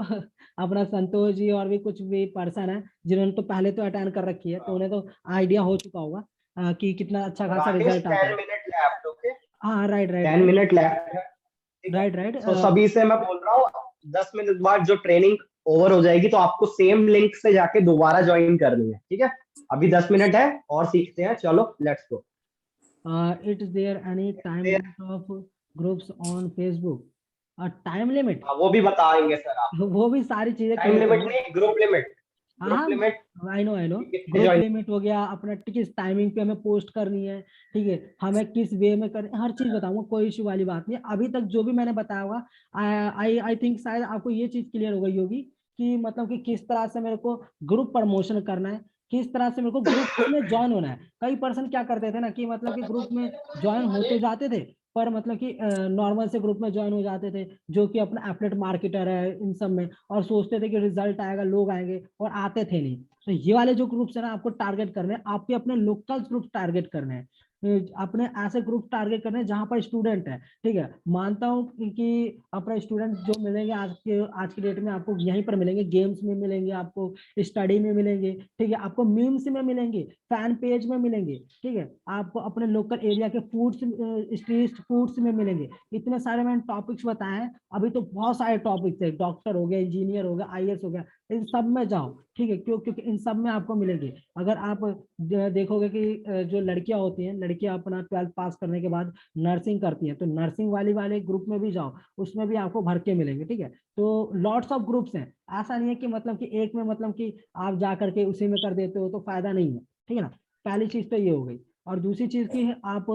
अपना संतोष जी और भी कुछ भी पर्सन है जिन्होंने तो पहले तो अटेंड कर रखी है, तो उन्हें तो आइडिया हो चुका होगा कि कितना अच्छा खासा राकेश रिजल्ट आता 10 है। Minute left, okay. हाँ right right 10 right minute left है, ठीक है। Right right. तो सभी से मैं बोल रहा हूँ 10 मिनट बाद जो ट्रेनिंग ओवर हो जाएगी तो आपको सेम लिंक से जाके दोबारा ज्वाइन करनी है, ठीक है। अभी 10 मिनट है और सीखते हैं, चलो let's go. It is there any time limit of groups on Facebook? Time limit? हाँ वो भी बताएंगे सर आपको। वो भी सारी चीजें टाइम क्लियर लिमिट करेंगे। नहीं, ग्रुप लिमिट। हाँ ग्रुप लिमिट हाँ, आई नो। कितने ग्रुप ज्वाइन। लिमिट हो गया अपना, किस टाइमिंग पे हमें पोस्ट करनी है, ठीक है, हमें किस वे में करनी, हर चीज बताऊंगा, कोई इशू वाली बात नहीं है। अभी तक जो भी मैंने बताया होगा, आई आई थिंक शायद आपको ये चीज क्लियर हो गई होगी कि मतलब कि किस तरह से मेरे को ग्रुप प्रमोशन करना है, किस तरह से मेरे को ग्रुप में ज्वाइन होना है। कई पर्सन क्या करते थे ना कि मतलब कि ग्रुप में ज्वाइन हो तो जाते थे, पर मतलब कि नॉर्मल से ग्रुप में ज्वाइन हो जाते थे, जो कि अपना एफलेट मार्केटर है इन सब में, और सोचते थे कि रिजल्ट आएगा, लोग आएंगे, और आते थे नहीं। तो ये वाले जो ग्रुप्स है ना, आपको टारगेट करने हैं, आपके अपने लोकल ग्रुप टारगेट करने हैं, अपने ऐसे ग्रुप टारगेट करने हैं जहां पर स्टूडेंट है, ठीक है। मानता हूँ कि अपने स्टूडेंट जो मिलेंगे आज की डेट में आपको यहीं पर मिलेंगे, गेम्स में मिलेंगे, आपको स्टडी में मिलेंगे, ठीक है, आपको मीम्स में मिलेंगे, फैन पेज में मिलेंगे, ठीक है, आपको अपने लोकल एरिया के फूड्स, स्ट्रीट फूड्स में मिलेंगे। इतने सारे मैंने टॉपिक्स बताए हैं, अभी तो बहुत सारे टॉपिक्स है, डॉक्टर हो गया, इंजीनियर हो गया, आईएएस हो गया, इन सब में जाओ, ठीक है। क्योंकि इन सब में आपको मिलेंगे। अगर आप देखोगे कि जो लड़कियां होती हैं, लड़कियां अपना 12th पास करने के बाद नर्सिंग करती हैं, तो नर्सिंग वाले ग्रुप में भी जाओ, उसमें भी आपको भर के मिलेंगे, ठीक है। तो लॉट्स ऑफ ग्रुप्स हैं, ऐसा नहीं है कि मतलब कि एक में मतलब कि आप जा करके उसी में कर देते हो तो फायदा नहीं है, ठीक है ना। पहली चीज तो ये हो गई। और दूसरी चीज की आप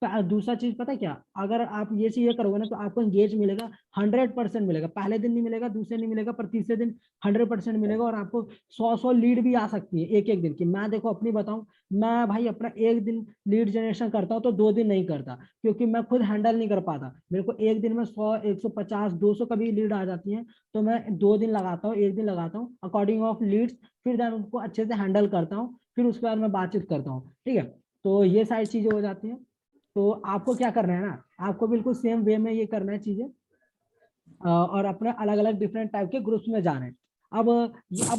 दूसरा चीज पता है क्या, अगर आप ये चीजें करोगे ना तो आपको एंगेज मिलेगा, 100% मिलेगा। पहले दिन नहीं मिलेगा, दूसरे नहीं मिलेगा, पर तीसरे दिन 100% मिलेगा। और आपको 100 लीड भी आ सकती है एक एक दिन की। मैं देखो अपनी बताऊं, मैं भाई अपना एक दिन लीड जनरेशन करता हूँ तो 2 दिन नहीं करता, क्योंकि मैं खुद हैंडल नहीं कर पाता। मेरे को एक दिन में 100, 150, 200 कभी लीड आ जाती है, तो मैं 2 दिन लगाता हूँ, एक दिन लगाता हूँ अकॉर्डिंग ऑफ लीड्स, फिर मैं उनको अच्छे से हैंडल करता हूँ, फिर उसके बाद मैं बातचीत करता हूँ। ठीक है, तो ये सारी चीजें हो जाती हैं। तो आपको क्या करना है ना, आपको बिल्कुल सेम वे में ये करना है चीजें, और अपने अलग अलग डिफरेंट टाइप के ग्रुप्स में जाना है। अब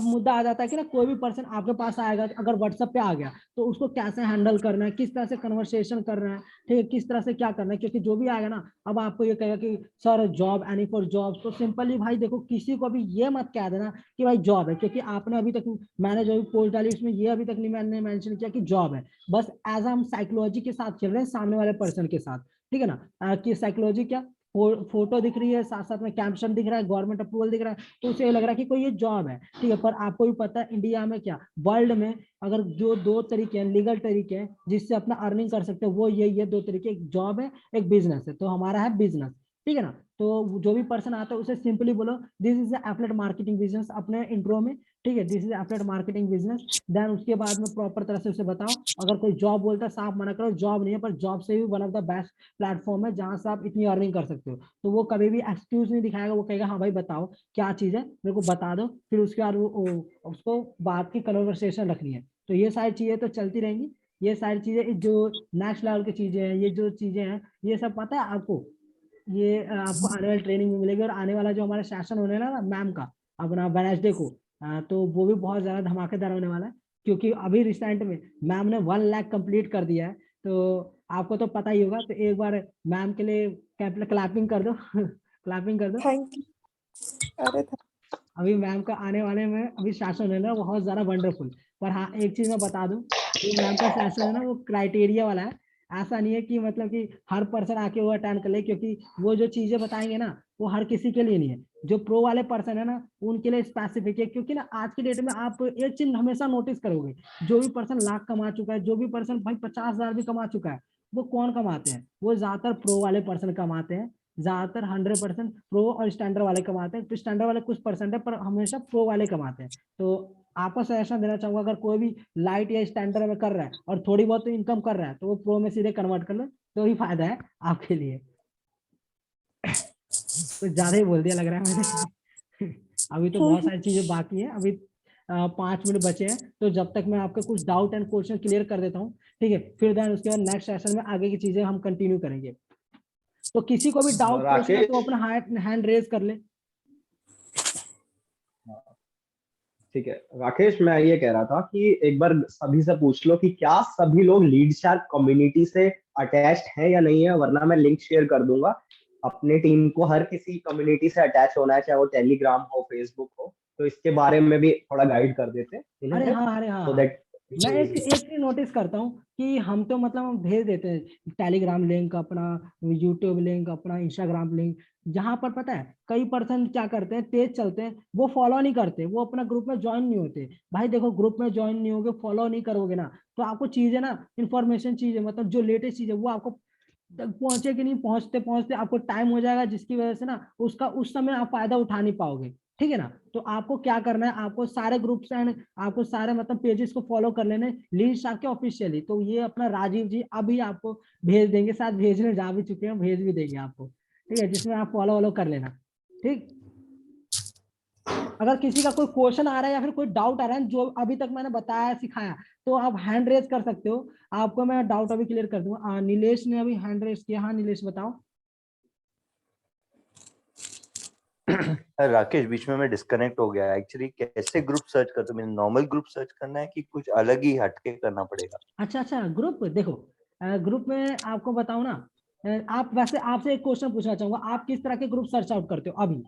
मुद्दा आ जाता है कि ना कोई भी पर्सन आपके पास आएगा, अगर व्हाट्सएप पे आ गया तो उसको कैसे हैंडल करना है, किस तरह से कन्वर्सेशन करना है, ठीक है, किस तरह से क्या करना है। क्योंकि जो भी आएगा ना, अब आपको ये कहेगा कि sir job, any for job, तो सिंपली भाई देखो, किसी को भी ये मत कह देना कि भाई जॉब है, क्योंकि आपने अभी तक, मैंने जो भी पोस्ट डाली उसमें ये अभी तक नहीं मैंने मेंशन किया कि जॉब है। बस एज हम साइकोलॉजी के साथ खेल रहे हैं सामने वाले पर्सन के साथ, ठीक है ना, कि साइकोलॉजी क्या, फोटो दिख रही है, साथ साथ में कैप्शन दिख रहा है, गवर्नमेंट अप्रूवल दिख रहा है, तो उसे ये लग रहा है कि कोई ये जॉब है। ठीक है, पर आपको भी पता है इंडिया में क्या, वर्ल्ड में अगर जो 2 तरीके हैं, लीगल तरीके हैं जिससे अपना अर्निंग कर सकते हो, वो ये 2 तरीके, एक जॉब है, एक बिजनेस है। तो हमारा है बिजनेस, ठीक है ना। तो जो भी पर्सन आता है उसे सिंपली बोलो this is affiliate marketing business अपने इंट्रो में, ठीक है, this is affiliate marketing business. Then उसके बाद में प्रॉपर तरह से उसे बताओ। अगर कोई जॉब बोलता है साफ मना करो, जॉब नहीं है, पर जॉब से भी one of the best platform है जहां से आप इतनी अर्निंग कर सकते हो। तो वो कभी भी एक्सक्यूज नहीं दिखाएगा, वो कहेगा हाँ भाई बताओ क्या चीज है, मेरे को बता दो, फिर उसके बाद उसको बात की कन्वर्सेशन रखनी है। तो ये सारी चीजें तो चलती रहेंगी। ये सारी चीजें जो नेक्स्ट लेवल की चीजें हैं, ये जो चीजें हैं, ये सब पता है आपको, ये आपको आने वाली ट्रेनिंग में मिलेगी। और आने वाला जो हमारा सेशन होने वाला ना मैम का, अपना वेडनेसडे को, तो वो भी बहुत ज्यादा धमाकेदार होने वाला है। क्योंकि अभी रिसेंट में मैम ने 1 लाख कंप्लीट कर दिया है, तो आपको तो पता ही होगा। तो एक बार मैम के लिए क्लैपिंग कर दो क्लैपिंग कर दो। Thank you. अरे अभी मैम का आने वाले में अभी सेशन है ना बहुत ज्यादा वंडरफुल। पर हाँ एक चीज मैं बता दूं, कि मैम का सेशन है ना वो क्राइटेरिया वाला है। ऐसा नहीं है कि मतलब कि हर पर्सन आके वो अटेंड कर ले, क्योंकि वो जो चीजें बताएंगे ना वो हर किसी के लिए नहीं है। जो प्रो वाले पर्सन है ना उनके लिए स्पेसिफिक है। क्योंकि ना आज की डेट में आप एक चीज हमेशा नोटिस करोगे, जो भी पर्सन लाख कमा चुका है, जो भी पर्सन भाई 50,000 भी कमा चुका है, वो कौन कमाते हैं, वो ज्यादातर प्रो वाले पर्सन कमाते हैं। ज्यादातर 100% प्रो और स्टैंडर्ड वाले कमाते हैं। तो स्टैंडर्ड वाले कुछ परसेंट है, पर हमेशा प्रो वाले कमाते हैं। तो आपको सजेशन देना चाहूंगा, अगर कोई भी लाइट या स्टैंडर्ड में कर रहा है और थोड़ी बहुत इनकम कर रहा है, तो वो प्रो में सीधे कन्वर्ट कर लो, तो ही फायदा है आपके लिए। कुछ ज्यादा ही बोल दिया लग रहा है मैंने अभी तो बहुत सारी चीजें बाकी है। अभी 5 मिनट बचे हैं, तो जब तक मैं आपके कुछ डाउट एंड क्वेश्चन क्लियर कर देता हूँ, ठीक है, फिर देन उसके बाद नेक्स्ट सेशन में आगे की चीजें हम कंटिन्यू करेंगे। तो किसी को भी डाउट क्वेश्चन है तो राकेश, अपना हैंड रेज कर ले। ठीक है राकेश, मैं ये कह रहा था कि एक बार सभी से पूछ लो कि क्या सभी लोग लीड शार्क कम्युनिटी से अटैच्ड हैं या नहीं है, वरना मैं लिंक शेयर कर दूंगा। अपने टीम को हर किसी कम्युनिटी से अटैच होना है, चाहे वो टेलीग्राम हो, फेसबुक हो। तो इसके बारे में भी थोड़ा गाइड कर देते अरे हैं, हाँ, अरे हाँ सो हाँ, दैट। मैं एक एक चीज नोटिस करता हूँ कि हम तो मतलब हम भेज देते हैं टेलीग्राम लिंक अपना, यूट्यूब लिंक अपना, इंस्टाग्राम लिंक। जहां पर पता है कई पर्सन क्या करते हैं, तेज चलते हैं, वो फॉलो नहीं करते, वो अपना ग्रुप में ज्वाइन नहीं होते। भाई देखो, ग्रुप में ज्वाइन नहीं होगे, फॉलो नहीं करोगे ना, तो आपको चीजें ना, इन्फॉर्मेशन चीजें मतलब जो लेटेस्ट चीज है वो आपको तक पहुंचेगी नहीं। पहुंचते पहुंचते आपको टाइम हो जाएगा, जिसकी वजह से ना उसका उस समय आप फायदा उठा नहीं पाओगे। ठीक है ना। तो आपको क्या करना है, आपको सारे ग्रुप्स एंड आपको सारे मतलब पेजेस को फॉलो कर लेने, लीड शार्क के ऑफिशियली। तो ये अपना राजीव जी अभी आपको भेज देंगे, शायद भेजने जा भी चुके हैं, भेज भी देंगे आपको, ठीक है, जिसमें आप फॉलो वॉलो कर लेना। ठीक। अगर किसी का कोई क्वेश्चन आ रहा है या फिर कोई डाउट आ रहा है जो अभी तक मैंने बताया सिखाया, तो आप हैंड रेज कर सकते हो। आपको मैं डाउट अभी क्लियर कर दूंगा। नीलेश ने अभी हैंड रेज किया। हाँ नीलेश बताओ। राकेश, बीच में मैं डिस्कनेक्ट हो गया। एक्चुअली कैसे ग्रुप सर्च करते हो? मैंने नॉर्मल ग्रुप सर्च करना है कि कुछ अलग ही हटके करना पड़ेगा? अच्छा अच्छा, ग्रुप देखो, ग्रुप में आपको बताऊं ना, आप वैसे आपसे एक क्वेश्चन पूछना चाहूंगा, आप किस तरह के ग्रुप सर्च आउट करते हो अभी?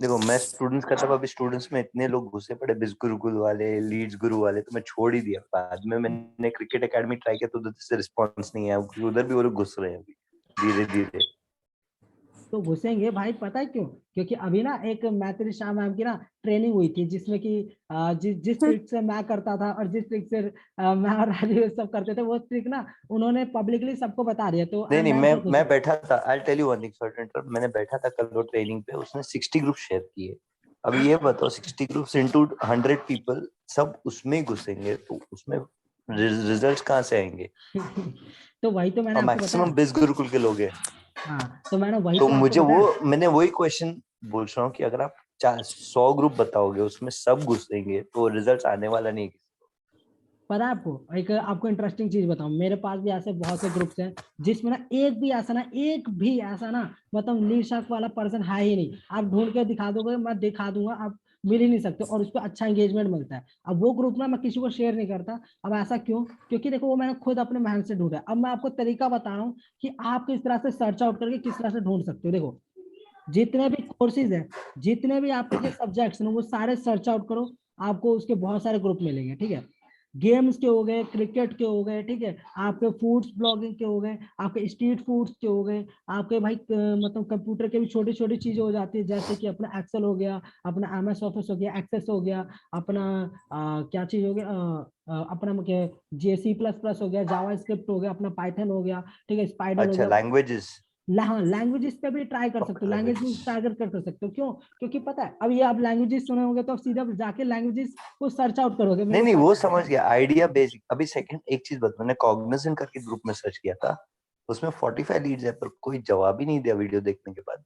देखो, मैं स्टूडेंट्स का, तब अभी स्टूडेंट्स में इतने लोग घुसे पड़े, बिज गुरुकुल वाले, लीड्स गुरु वाले, तो मैं छोड़ ही दिया। बाद में मैंने क्रिकेट एकेडमी ट्राई किया तो उधर से रिस्पॉन्स नहीं आया, क्योंकि उधर भी वो लोग घुस रहे हैं अभी धीरे धीरे। तो घुसेंगे भाई, पता है क्यों? क्योंकि अभी ना एक मैथिली शाह मैम की ना ट्रेनिंग हुई थी, जिसमें कि जिस ट्रिक से मैं करता था और जिस ट्रिक से मैं और राजीव सब करते थे, वो ट्रिक ना उन्होंने पब्लिकली सबको बता दिया। तो नहीं नहीं, मैम मैं बहुत खुश मैं हुई। बैठा था, I tell you one thing, मैंने बैठा था कल वो ट्रेनिंग पे, उसने 60 ग्रुप शेयर किए। अभी ये बताओ 60 ग्रुप्स इनटू 100 पीपल, सब उसमें ही घुसेंगे तो उसमें रिजल्ट्स कहाँ से आएंगे? तो वही तो मैंने और आपको बताया। मैक्सिमम 20 गुरुकुल के लोग हैं। हाँ, तो मैंने वही तो तो आपको मुझे बताया। मैंने वही क्वेश्चन पूछ रहा हूँ कि अगर आप 100 ग्रुप बताओगे उसमें सब घुसेंगे तो रिजल्ट आने वाला नहीं है। पता है आपको, एक आपको इंटरेस्टिंग चीज बताऊं, मेरे पास भी ऐसे बहुत से ग्रुप्स हैं जिसमें ना एक भी ऐसा ना, एक भी ऐसा ना, मतलब लीड शार्क वाला पर्सन है ही नहीं। आप ढूंढ के दिखा दोगे, मैं दिखा दूंगा, आप मिल ही नहीं सकते, और उस पर अच्छा एंगेजमेंट मिलता है। अब वो ग्रुप ना मैं किसी को शेयर नहीं करता। अब ऐसा क्यों? क्योंकि देखो वो मैंने खुद अपने मेहनत से ढूंढा है। अब मैं आपको तरीका बता रहा हूँ कि आप किस तरह से सर्च आउट करके किस तरह से ढूंढ सकते हो। देखो, जितने भी कोर्सेज हैं, जितने भी आपके सब्जेक्ट्स हैं, वो सारे सर्च आउट करो, आपको उसके बहुत सारे ग्रुप मिलेंगे। ठीक है, गेम्स के हो गए, क्रिकेट के हो गए, ठीक है, आपके फूड्स ब्लॉगिंग के हो गए, आपके स्ट्रीट फूड्स के हो गए, आपके भाई मतलब कंप्यूटर के भी छोटी छोटी चीजें हो जाती है, जैसे कि अपना एक्सेल हो गया, अपना एमएस ऑफिस हो गया, एक्सेस हो गया, अपना क्या चीज हो गया, अपना जे सी प्लस प्लस हो गया, जावा स्क्रिप्ट हो गया, अपना पाइथन हो गया, ठीक है, स्पाइडर हो अच्छा, गया। लैंग्वेजेस। हाँ, लैंग्वेजेस पे भी ट्राई कर सकते हो, लैंग्वेज भी लैंग्वेजेस टारगेट कर सकते हो। क्यों? क्योंकि पता है, अब ये आप लैंग्वेजेस सुने होंगे तो आप सीधा जाके लैंग्वेजेस को सर्च आउट करोगे, मेरे नहीं को नहीं, वो पता समझ है। गया, आइडिया बेसिक। अभी सेकंड एक चीज बता, मैंने कॉग्निजेंट करके ग्रुप में सर्च किया था, उसमें 45 लीड्स है पर कोई जवाब ही नहीं दिया वीडियो देखने के बाद।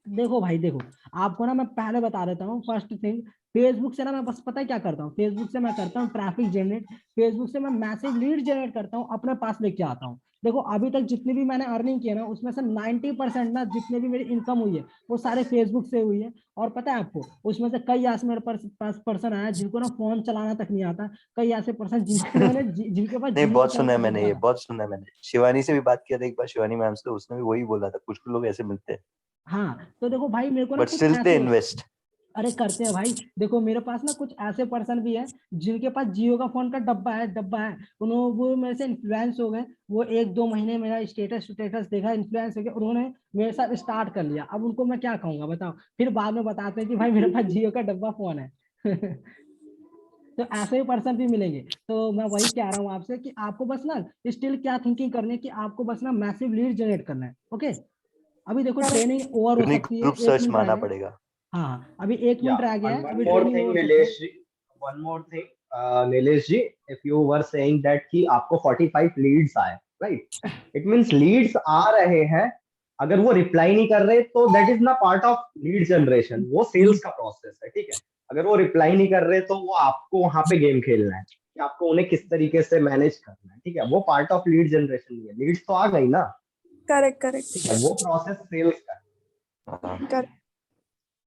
देखो भाई, देखो, आपको ना मैं पहले बता देता हूँ। फर्स्ट थिंग, फेसबुक से ना मैं बस पता है क्या करता हूँ, फेसबुक से मैं करता हूँ ट्रैफिक जनरेट। फेसबुक से मैं मैसिव लीड जनरेट करता हूँ, अपने पास लेके आता हूँ। देखो, अभी तक जितनी भी मैंने अर्निंग की है ना, उसमें से 90% ना, जितने भी मेरी इनकम हुई है, वो सारे फेसबुक से हुई है। और पता है आपको, उसमें से कई ऐसे मेरे पास पर्सन आया जिनको ना फोन चलाना तक नहीं आता। कई ऐसे पर्सन जिनके पास नहीं, जियो बहुत का सुना है मैंने, डब्बा ये है। बहुत सुना है मैंने। शिवानी से भी बात किया था एक बार, शिवानी मैम से, उसने भी वही बोला था, कुछ कुछ लोग ऐसे मिलते हैं हाँ, तो देखो भाई, मेरे को ना बट कुछ स्टिल दे ऐसे, इन्वेस्ट। अरे करते हैं भाई। देखो, मेरे पास ना कुछ ऐसे पर्सन भी है जिनके पास जियो का फोन का डब्बा है। उन्होंने, वो मेरे से इन्फ्लुएंस हो गए। वो 1-2 महीने मेरा स्टेटस स्टेटस देखा, इन्फ्लुएंस हो गया, उन्होंने मेरे साथ स्टार्ट कर लिया। अब उनको मैं क्या कहूंगा बताओ? फिर बाद में बताते हैं कि भाई मेरे पास जियो का डब्बा फोन है। तो ऐसे ही पर्सन भी मिलेंगे। तो मैं वही कह रहा हूँ आपसे कि आपको बस ना स्टिल क्या थिंकिंग करनी है कि आपको बस ना मैसिव लीड जनरेट करना है। ओके, अभी देखो करेक्ट। ट्रेनिंग ओवर हो यूनिक सकती है, ग्रुप 1 सर्च मिनट रह मारना गया। पड़ेगा। हाँ हाँ, अभी 1 मिनट Yeah, रह गया and है, one अभी more ट्रेनिंग thing, ओवर हो सकता है। Nilesh ji. One more thing, Nilesh ji, if you were saying that कि आपको 45 leads आए, right? It means leads आ रहे हैं. अगर वो रिप्लाई नहीं कर रहे तो दैट इज ना पार्ट ऑफ लीड जनरेशन, वो सेल्स का प्रोसेस है, ठीक है। अगर वो रिप्लाई नहीं कर रहे तो वो आपको वहां पे गेम खेलना है कि आपको उन्हें किस तरीके से मैनेज करना है, ठीक है। वो पार्ट ऑफ लीड जनरेशन नहीं है, लीड्स तो आ गई ना, करेक्ट करेक्ट ठीक है, वो प्रोसेस सेल्स का है। हाँ। करेक्ट।